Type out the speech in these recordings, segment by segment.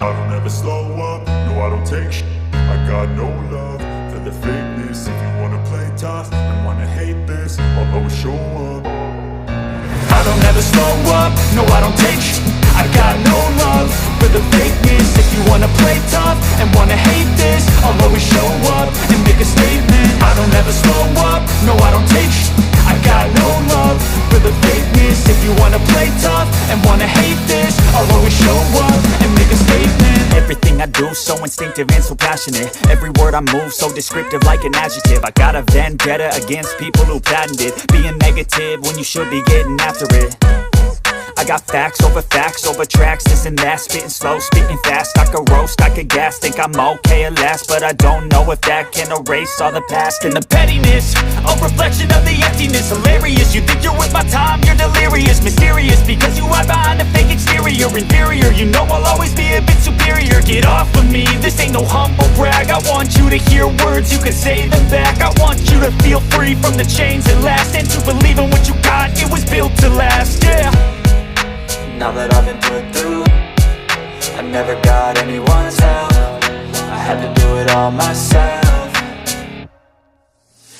I don't ever slow up, no I don't take shit. I got no love for the fakeness. If you wanna play tough and wanna hate this, I'll always show up. I don't ever slow up, no I don't take shit. I got no love for the fakeness. If you wanna play tough and wanna hate this, I'll always show up and make a statement. I don't ever slow up, no I don't take shit. I got no love for the fakeness. If you wanna play tough and wanna hate this, I'll always show up and make a statement. Everything I do so instinctive and so passionate. Every word I move so descriptive like an adjective. I got a vendetta against people who patented being negative when you should be getting after it. I got facts over tracks, this and that. Spitting slow, spitting fast, I could roast, I could gas. Think I'm okay at last, but I don't know if that can erase all the past. And the pettiness, a reflection of the emptiness. Hilarious, you think you're with my time, you're delirious. Mysterious, because you hide behind a fake exterior. Inferior, you know I'll always be a bit superior. Get off of me, this ain't no humble brag. I want you to hear words, you can say them back. I want you to feel free from the chains that last, and to believe in what you got, it was built to last, yeah. Now that I've been put through, I never got anyone's help. I had to do it all myself.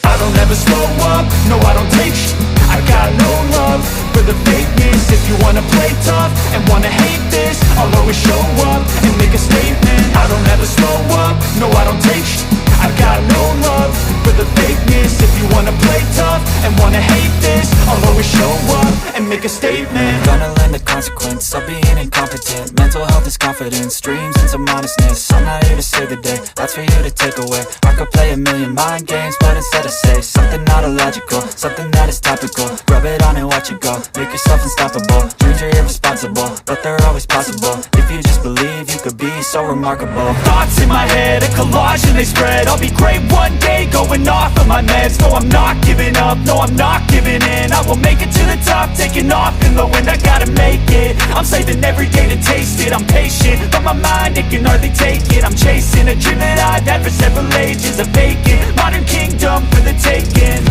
I don't ever slow up, no I don't take shit. I got no love for the fakeness. If you wanna play tough and wanna hate this, I'll always show up and make a statement. I don't ever slow up, no I don't take shit. I got no love for the fakeness. If you wanna play tough and wanna hate this, I'll always show up and make a statement. Gonna learn the consequence of being incompetent. Mental health is confidence, dreams and some honestness. I'm not here to save the day, that's for you to take away. I could play a million mind games, but instead I say something not illogical, something that is topical. Rub it on and watch it go, make yourself unstoppable. Dreams are irresponsible, but they're always possible. If you just believe, you could be so remarkable. Thoughts in my head, a collage and they spread. I'll be great one day, going off of my meds. No, I'm not giving up, no, I'm not giving in. I will make it to the top, taking off in the wind. I gotta make it, I'm saving every day to taste it. I'm patient, but my mind, it can hardly take it. I'm chasing a dream that I've had for several ages. A vacant, modern kingdom for the taking.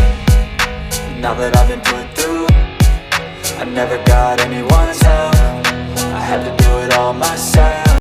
Now that I've been put through, I never got anyone